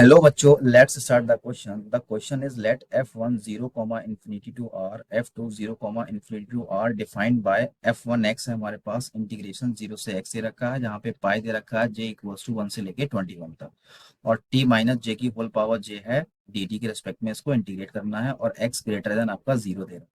Hello बच्चों, let's start the question. The question is let f1 0 comma infinity to r, f2 0 comma infinity to r defined by f1 x है हमारे पास integration 0 से x दे रखा है, जहाँ पे पाई दे रखा है j इक्वल्स टू 1 से लेके 21 तक, और t माइनस जे की होल पावर j है dt के रिस्पेक्ट में इसको इंटीग्रेट करना है, और x ग्रेटर देन आपका 0 दे रहा है।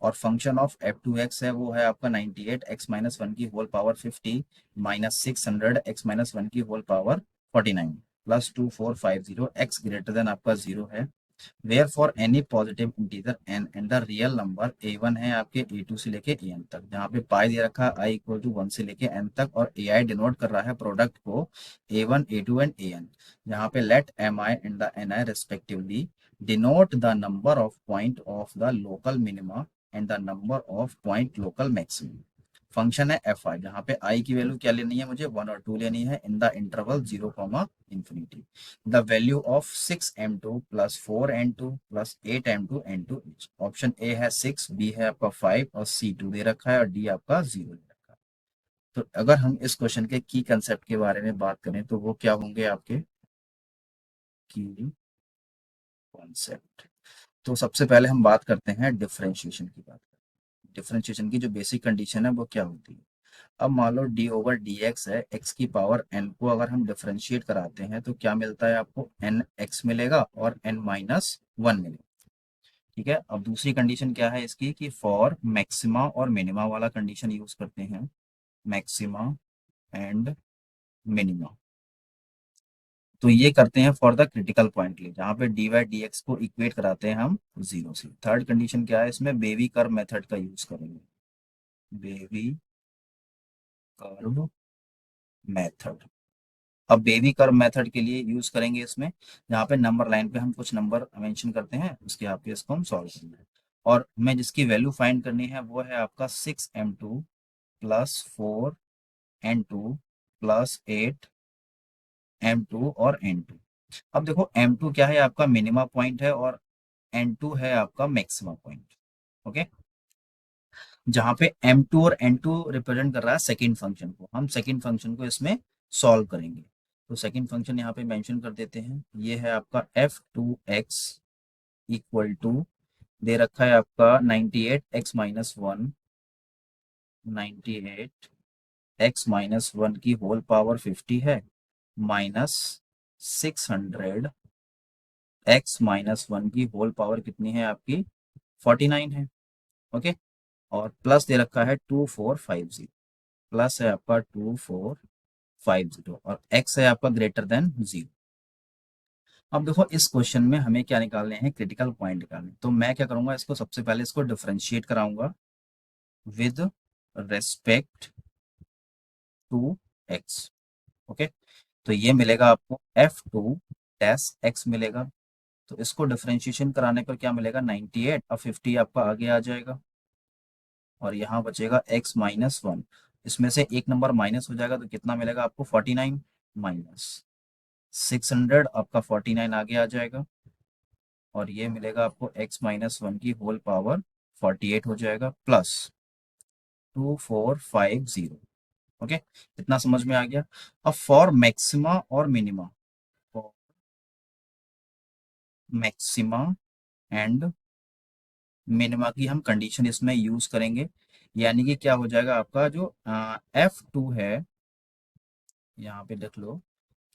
और फंक्शन ऑफ f2x है वो है आपका 98 x माइनस वन की whole power 50 minus 600 x minus one की whole power 49 plus 2450 x greater than आपका 0 है। Where for any positive integer n and the real number a1 है आपके a2 से लेके an तक, जहाँ पे पाई दे रखा है i इक्वल टू 1 से लेके n तक, और ai डिनोट कर रहा है प्रोडक्ट को a1 a2 एंड an, जहाँ पे let mi and the ni respectively denote the number of point of the local minima and the number of point local maximum. Function है F I, जहाँ पे आई की वैल्यू क्या लेनी है, मुझे 1 और 2 लेनी है in the interval 0 comma infinity. The value of 6m2 plus 4n2 plus 8m2 n2 etch. Option A है 6, बी है आपका 5 और सी 2 दे रखा है, और डी आपका 0 दे रखा है। तो अगर हम इस क्वेश्चन के की कंसेप्ट के बारे में बात करें तो वो क्या होंगे आपके की कॉन्सेप्ट। तो सबसे पहले हम बात करते हैं डिफरेंशिएशन की बात। डिफरेंशिएशन की जो बेसिक कंडीशन है वो क्या होती है। अब मान लो डी ओवर डी एक्स है, एक्स की पावर एन को अगर हम डिफरेंशिएट कराते हैं तो क्या मिलता है आपको, एन एक्स मिलेगा और एन माइनस वन मिलेगा। ठीक है, अब दूसरी कंडीशन क्या है इसकी कि फॉर मैक्सिमा और मिनिमा वाला कंडीशन यूज करते हैं, मैक्सिमा एंड मिनिमा। तो ये करते हैं फॉर द क्रिटिकल पॉइंट लिए, जहाँ पे डी वाई डी एक्स को इक्वेट कराते हैं हम जीरो से। थर्ड कंडीशन क्या है इसमें, बेबी कर्व मेथड का यूज करेंगे, बेबी कर्व मेथड। अब बेबी कर्व मेथड के लिए यूज करेंगे इसमें, जहाँ पे नंबर लाइन पे हम कुछ नंबर मेंशन करते हैं, उसके आपके इसको हम सॉल्व करेंगे। और हमें जिसकी वैल्यू फाइंड करनी है वो है आपका 6m2 plus 4n2 plus 8m2 और n2। अब देखो m2 क्या है आपका मिनिमा पॉइंट है, और n2 है आपका मैक्सिमा पॉइंट। ओके, जहाँ पे m2 और n2 रिप्रेजेंट कर रहा है सेकंड फंक्शन को, हम सेकंड फंक्शन को इसमें सॉल्व करेंगे। तो सेकंड फंक्शन यहाँ पे मेंशन कर देते हैं, ये है आपका f2x इक्वल टू दे रखा है आपका 98x minus one, 98x minus one की होल पावर 50 है, माइनस 600x माइनस वन की होल पावर कितनी है आपकी 49 है। ओके, और प्लस दे रखा है 2450, प्लस है आपका 2450, और x है आपका ग्रेटर देन 0। अब देखो इस क्वेश्चन में हमें क्या निकालने हैं, क्रिटिकल पॉइंट निकालने। तो मैं क्या करूंगा, इसको सबसे पहले इसको डिफरेंशिएट कराऊंगा with respect to x। Okay, तो ये मिलेगा आपको f2 डैश x मिलेगा। तो इसको डिफरेंशिएशन कराने पर क्या मिलेगा, 98 और 50 आपका आगे आ जाएगा, और यहाँ बचेगा x माइनस वन। इसमें से एक नंबर माइनस हो जाएगा तो कितना मिलेगा आपको 49, माइनस 600 आपका 49 आगे आ जाएगा, और ये मिलेगा आपको x माइनस वन की होल पावर 48 हो जाएगा, प्लस 2450। ओके, इतना समझ में आ गया। अब फॉर मैक्सिमा और minima, for maxima and minima की हम कंडीशन इसमें यूज करेंगे। यानी कि क्या हो जाएगा आपका जो F2 है, यहाँ पे देख लो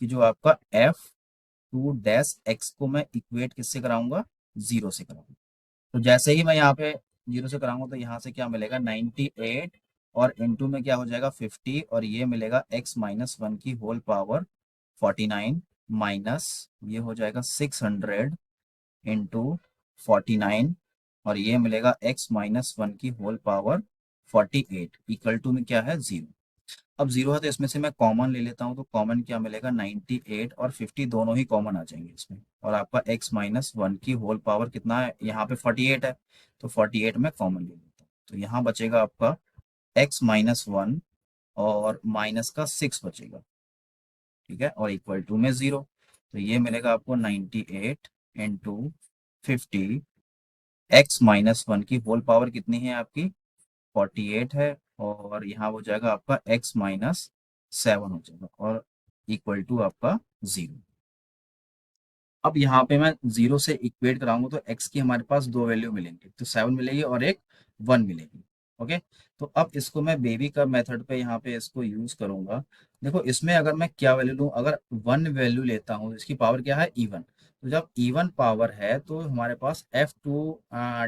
कि जो आपका F2 डैश एक्स को मैं इक्वेट किससे कराऊंगा, जीरो से कराऊंगा। तो जैसे ही मैं यहाँ पे जीरो से कराऊंगा तो यहाँ से क्या मिलेगा 98, और इनटू में क्या हो जाएगा 50, और ये मिलेगा x माइनस वन की होल पावर 49, माइनस ये हो जाएगा 600 इंटू 49, और ये मिलेगा x माइनस वन की होल पावर 48 इक्वल टू में क्या है 0। अब 0 है तो इसमें से मैं कॉमन ले लेता हूँ, तो कॉमन क्या मिलेगा 98 और 50 दोनों ही कॉमन आ जाएंगे इसमें, और आपका x माइनस वन की होल पावर कितना है, यहाँ पे 48 है, तो 48 में कॉमन ले लेता हूँ। तो यहाँ बचेगा आपका x माइनस वन और माइनस का 6 बचेगा। ठीक है, और इक्वल टू में 0। तो ये मिलेगा आपको 98 इंटू 50, x माइनस वन की होल पावर कितनी है आपकी 48 है, और यहाँ हो जाएगा आपका x माइनस सेवन हो जाएगा, और इक्वल टू आपका 0। अब यहाँ पे मैं 0 से इक्वेट कराऊंगा तो x की हमारे पास दो वैल्यू मिलेंगी, तो 7 मिलेगी और एक 1 मिलेगी। ओके, तो अब इसको मैं बेबी का मेथड पे यहाँ पे इसको यूज करूंगा। देखो इसमें अगर मैं क्या वैल्यू लूँ, अगर 1 वैल्यू लेता हूँ, इसकी पावर क्या है, इवन। तो जब इवन पावर है तो हमारे पास F2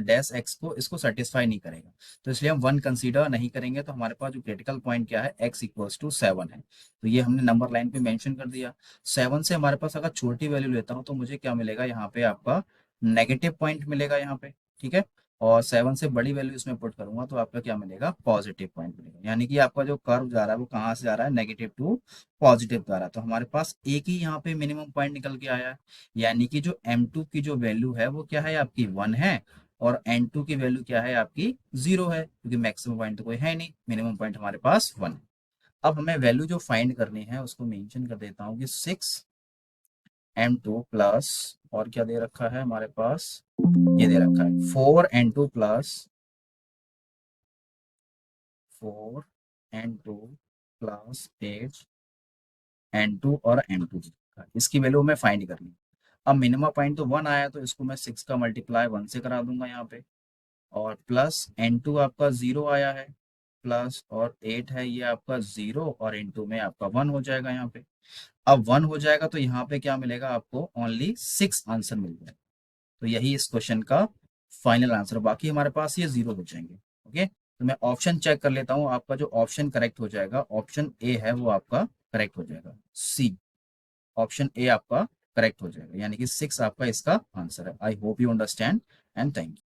डैश एक्स को इसको सेटिस्फाई नहीं करेगा, तो इसलिए हम 1 कंसीडर नहीं करेंगे। तो हमारे पास जो क्रिटिकल पॉइंट क्या है, x इक्वल्स टू 7 है। तो ये हमने नंबर लाइन पे मेंशन कर दिया। 7 से हमारे पास अगर छोटी वैल्यू लेता हूँ तो मुझे क्या मिलेगा, यहाँ पे आपका नेगेटिव पॉइंट मिलेगा यहाँ पे, ठीक है। और 7 से बड़ी वैल्यू इसमें पुट करूंगा तो आपका क्या मिलेगा, पॉजिटिव पॉइंट मिलेगा। यानी कि आपका जो कर्व जा रहा है वो कहाँ से जा रहा है, नेगेटिव टू पॉजिटिव जा रहा है। तो हमारे पास एक ही यहाँ पे मिनिमम पॉइंट निकल के आया है। यानी कि जो M2 की जो वैल्यू है वो क्या है, आपकी 1 है, और N2 की वैल्यू क्या है, आपकी 0 है, क्योंकि मैक्सिमम पॉइंट तो कोई है नहीं, मिनिमम पॉइंट हमारे पास 1 है। अब हमें वैल्यू जो फाइंड करनी है उसको मेंशन कर देता हूँ कि 6M2 प्लस, और क्या दे रखा है हमारे पास, ये दे रखा है 4N2 plus 4N2 plus 8N2 और M2, इसकी वैल्यू हमें फाइंड करनी है। अब मिनिमम पॉइंट तो 1 आया, तो इसको मैं 6 का मल्टीप्लाई 1 से करा दूंगा यहाँ पे, और प्लस N2 आपका 0 आया है, प्लस और 8 है ये आपका 0, और इनटू में आपका 1 हो जाएगा यहाँ पे। अब 1 हो जाएगा तो यहाँ पे क्या मिलेगा आपको, ओनली 6 आंसर मिल जाएगा। तो यही इस क्वेश्चन का फाइनल आंसर, बाकी हमारे पास ये 0 हो जाएंगे। ओके, तो मैं ऑप्शन चेक कर लेता हूँ, आपका जो ऑप्शन करेक्ट हो जाएगा, ऑप्शन ए है वो आपका करेक्ट हो जाएगा, सी, ऑप्शन ए आपका करेक्ट हो जाएगा, यानी कि 6 आपका इसका आंसर है। I hope you understand and thank you.